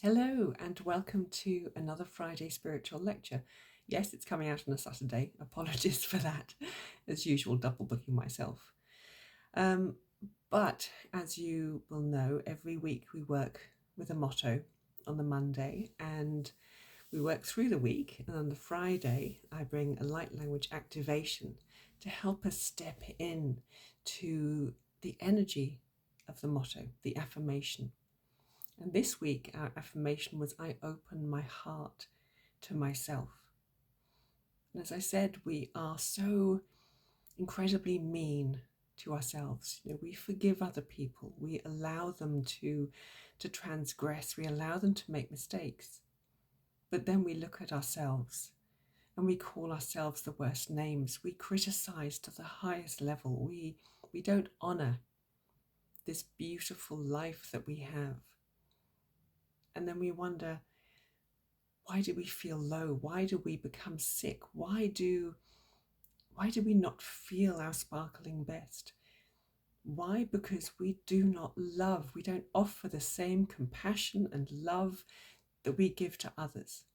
Hello, and welcome to another Friday spiritual lecture. Yes, it's coming out on a Saturday. Apologies for that. As usual, double booking myself. Um, but as you will know, every week we work with a motto on the Monday, and we work through the week. And on the Friday, I bring a light language activation to help us step in to the energy of the motto, the affirmation. And this week, our affirmation was I open my heart to myself. And as I said, we are so incredibly mean to ourselves. We forgive other people. We allow them to transgress. We allow them to make mistakes. But then we look at ourselves and we call ourselves the worst names. We criticize to the highest level. We don't honor this beautiful life that we have. And then we wonder, why do we feel low? Why do we become sick? Why do we not feel our sparkling best? Why? Because we do not love. We don't offer the same compassion and love that we give to others,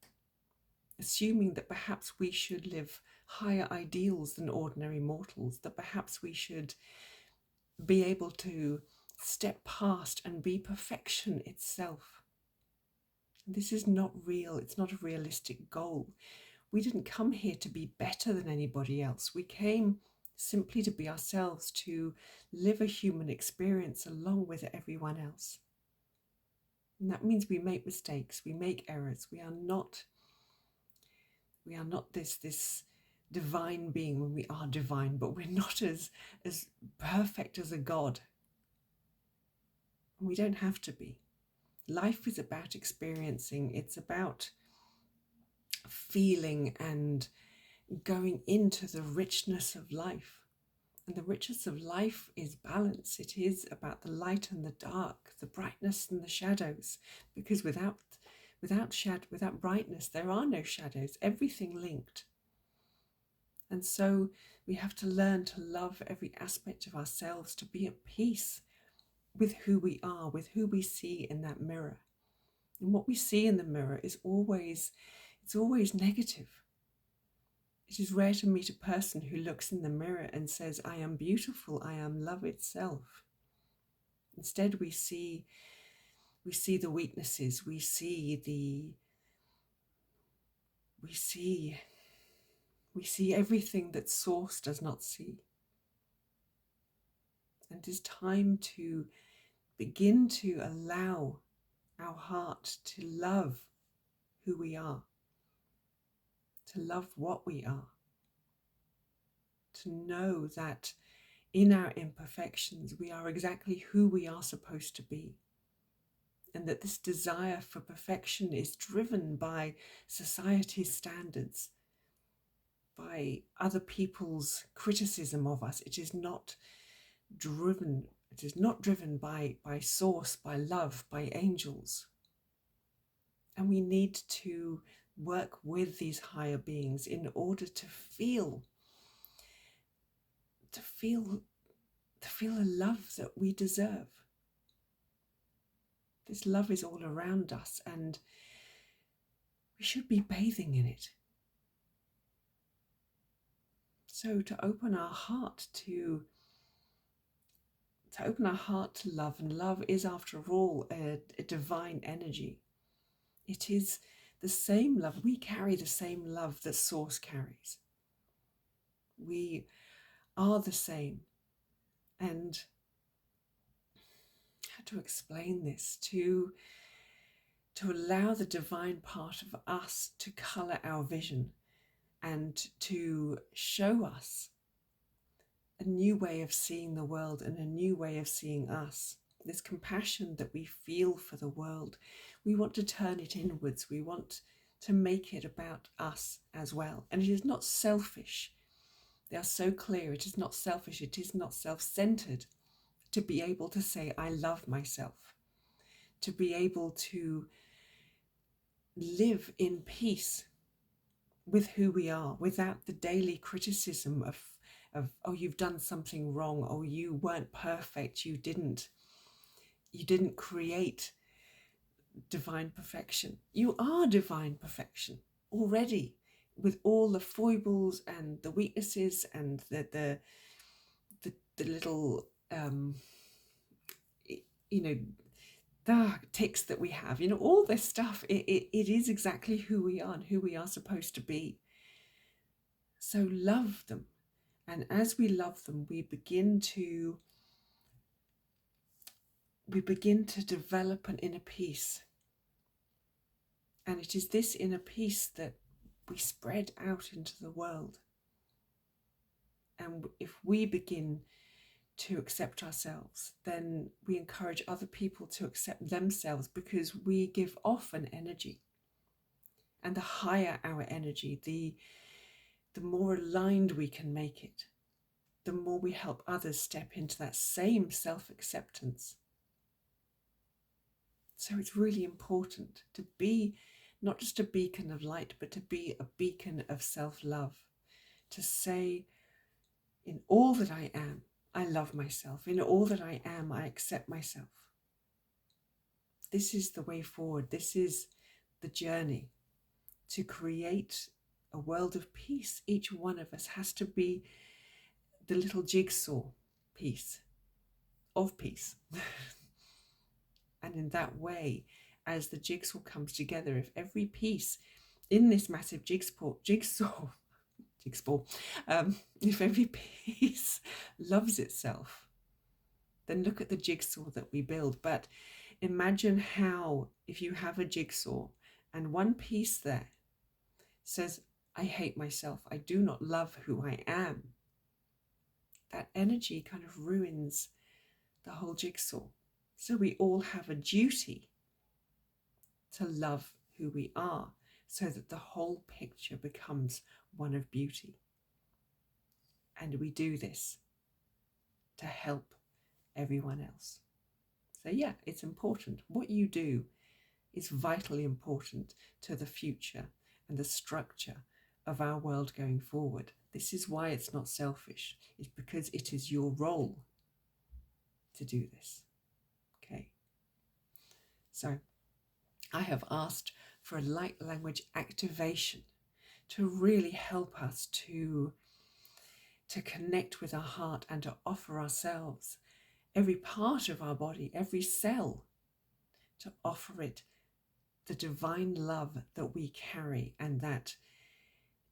assuming that perhaps we should live higher ideals than ordinary mortals, that perhaps we should be able to step past and be perfection itself. This is not real. It's not a realistic goal. We didn't come here to be better than anybody else. We came simply to be ourselves, to live a human experience along with everyone else. And that means we make mistakes, we make errors. We are not this divine being when we are divine, but we're not as perfect as a god. And we don't have to be. Life is about experiencing. It's about feeling and going into the richness of life. And the richness of life is balance. It is about the light and the dark, the brightness and the shadows, because without brightness there are no shadows, everything linked. And so we have to learn to love every aspect of ourselves, to be at peace with who we are, with who we see in that mirror. And what we see in the mirror is always negative. It is rare to meet a person who looks in the mirror and says, I am beautiful, I am love itself. Instead, we see the weaknesses, we see everything that Source does not see. And it is time to begin to allow our heart to love who we are, to love what we are, to know that in our imperfections, we are exactly who we are supposed to be. And that this desire for perfection is driven by society's standards, by other people's criticism of us. It is not driven by Source, by love, by angels. And we need to work with these higher beings in order to feel a love that we deserve. This love is all around us, and we should be bathing in it. So to open our heart to love, and love is, after all, a divine energy. It is the same love. We carry the same love that Source carries. We are the same. And how to explain this? To allow the divine part of us to colour our vision and to show us a new way of seeing the world and a new way of seeing us. This compassion that we feel for the world, we want to turn it inwards. We want to make it about us as well. And it is not selfish. They are so clear. It is not selfish. It is not self-centered to be able to say, I love myself, to be able to live in peace with who we are without the daily criticism of oh, you've done something wrong, oh, you weren't perfect, you didn't create divine perfection. You are divine perfection already, with all the foibles and the weaknesses and the little ticks that we have, all this stuff. It is exactly who we are and who we are supposed to be. So love them, and as we love them, we begin to develop an inner peace. And it is this inner peace that we spread out into the world. And if we begin to accept ourselves, then we encourage other people to accept themselves, because we give off an energy. And the higher our energy, the more aligned we can make it, the more we help others step into that same self-acceptance. So it's really important to be not just a beacon of light, but to be a beacon of self-love. To say, in all that I am, I love myself. In all that I am, I accept myself. This is the way forward. This is the journey to create a world of peace. Each one of us has to be the little jigsaw piece of peace. And in that way, as the jigsaw comes together, if every piece in this massive jigsaw, if every piece loves itself, then look at the jigsaw that we build. But imagine how, if you have a jigsaw and one piece there says, I hate myself, I do not love who I am, that energy kind of ruins the whole jigsaw. So we all have a duty to love who we are, so that the whole picture becomes one of beauty. And we do this to help everyone else. So yeah, it's important. What you do is vitally important to the future and the structure of our world going forward. This is why it's not selfish. It's because it is your role to do this. Okay. So I have asked for a light language activation to really help us to connect with our heart and to offer ourselves, every part of our body, every cell, to offer it the divine love that we carry, and that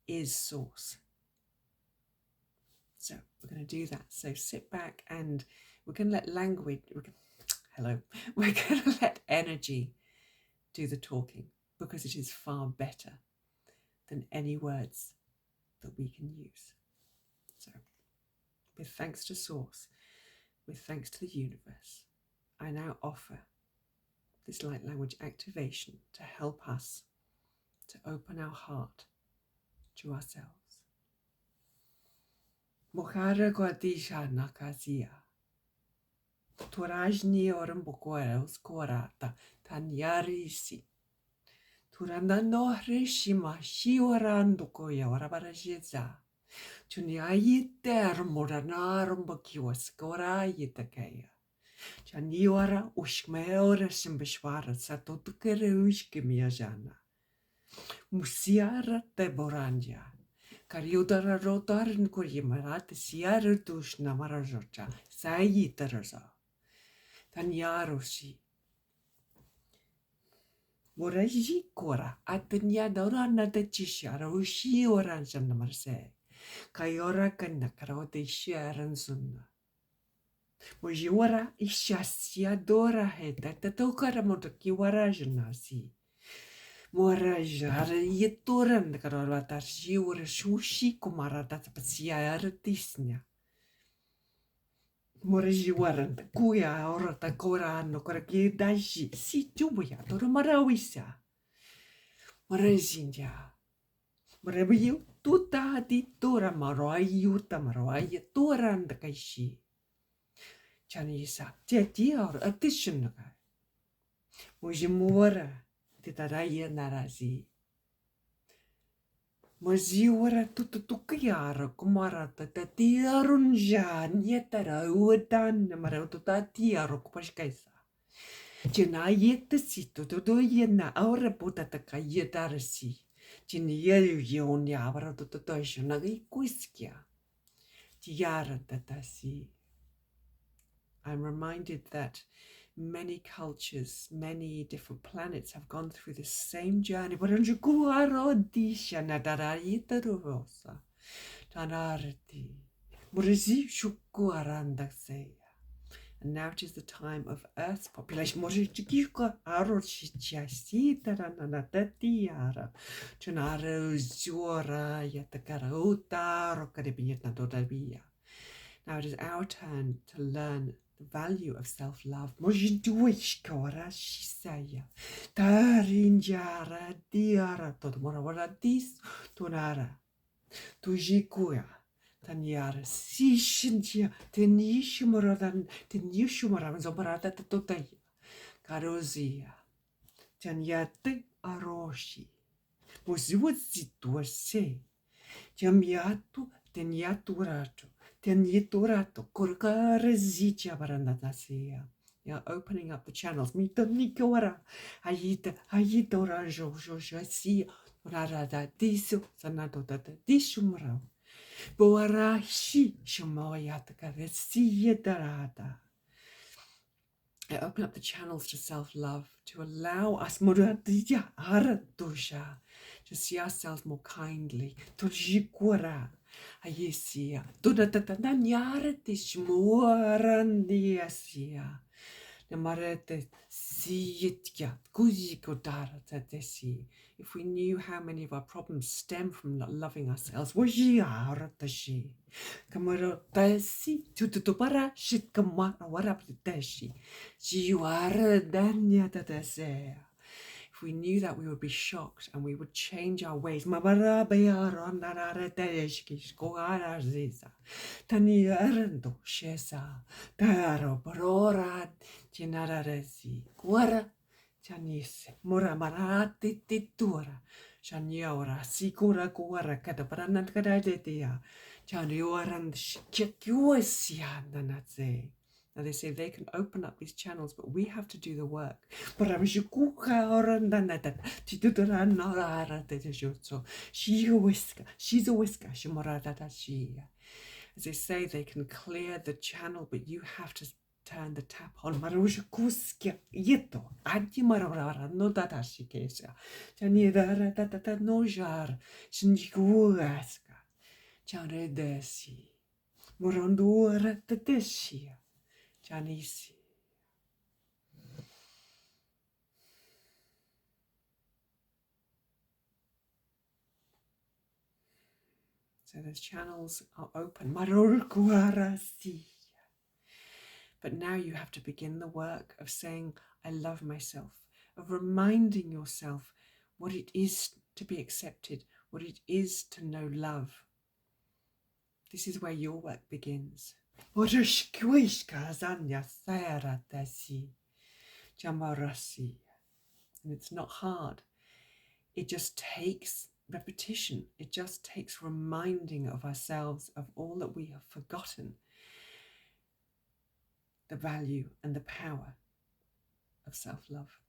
is Source. So we're going to do that. So sit back, and we're going to let language, we're going to let energy do the talking, because it is far better than any words that we can use. So with thanks to Source, with thanks to the universe, I now offer this light language activation to help us to open our heart to ourselves. Mokhara Gwadisha Nakazia. Turajni Orambokora Uskorata Tanyarisi. Turandano Rishima Shiwarandokoya Warabarajeza. Tuniayiter Moranarambokiwa Skora Yitakaya. Chaniwara Ushmeora Simbishwara Satotukere Ushkimiajana. Musiara Teboranja. Kariudara Rotaran Kurimarat Siara Dushna Marajocha Sayitaraza. Tanyaroshi. Moraji Kora Atanya Dorana de Chishara Ushi Oranjan Marse. Kayora Kanakaro de Sharanzuna. Mojiwara Ishasia Dora Heta Tatokara Motokiwara Janasi. Morajara Yetoran the Karata Shiwara Shushi Kumarata Pasia Artisnia. Morajiwaran the Kuya or the Kora no Koraki Dashi, si Jubuya, Toromarawisa. Morazinja. Morabiu, Tuta di Tora Maroi Yuta Maroi, Toran the Kaishi. Chanisa, Tetia or addition. Mujimura, Titaraya Narazi. Moziwara tutukiara kumarata tatiarunja nietara uetan marauta tiaro kupashkaisa. Jena yetasi to yena aura putataka yedarasi. Jin yon yavara to shonagi quiskia. Tiara tatasi. I'm reminded that many cultures, many different planets have gone through the same journey. And now it is the time of Earth's population. Now it is our turn to learn the value of self-love. Tanyara si shintia tenishumara zobarata totaya karozia tanyate aroshi muziwazituase jamiatu tenyaturato tenyiturato korkarazitia baranatasia. Yeah, opening up the channels. Mita nikora ayita oranjo josia rada diso sanato tata dishumara. Boarashi shamoyataka darada. I open up the channels to self-love, to allow us muradija aradusha, to see ourselves more kindly, to jikura ayisia, to datatanyaratish muarandiasia. If we knew how many of our problems stem from not loving ourselves, if we knew that, we would be shocked and we would change our ways. Janise, mora marati titura, Janiora, Sikura Kuara, Cataparanat Cadadetia, Janioran Chikiusia, Nanatse. Now they say they can open up these channels, but we have to do the work. But I'm Shukuka or Nanata, Tituranara, she's a whisker, Shimorata, she. As they say, they can clear the channel, but you have to turn the tap on. Marusha kuskia yeto. Adi marara no datashi kesa. Janira data no jar. Shinjikuaska. Jane desi. Morondura tatesia. Janisi. So those channels are open. Marurkuarasi. But now you have to begin the work of saying, I love myself, of reminding yourself what it is to be accepted, what it is to know love. This is where your work begins. And it's not hard. It just takes repetition. It just takes reminding of ourselves of all that we have forgotten. The value and the power of self-love.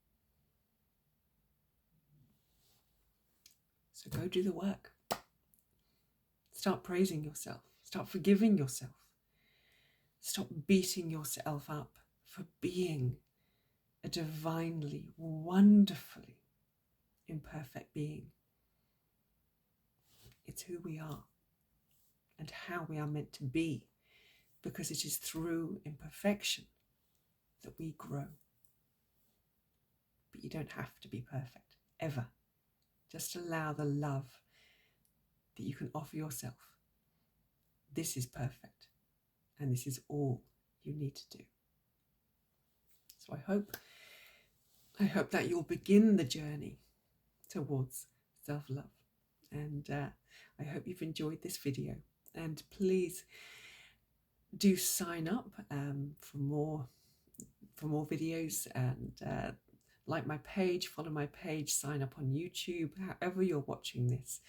So go do the work. Start praising yourself. Start forgiving yourself. Stop beating yourself up for being a divinely, wonderfully imperfect being. It's who we are and how we are meant to be, because it is through imperfection that we grow. But you don't have to be perfect, ever. Just allow the love that you can offer yourself. This is perfect, and this is all you need to do. So I hope that you'll begin the journey towards self-love, and I hope you've enjoyed this video. And please do sign up for more videos, and like my page, follow my page, sign up on YouTube, however you're watching this.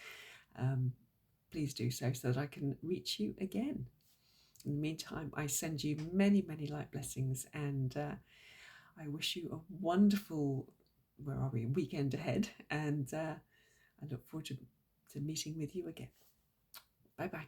Please do so that I can reach you again. In the meantime, I send you many, many light blessings, and I wish you a wonderful, where are we, weekend ahead, and I look forward to meeting with you again. Bye bye.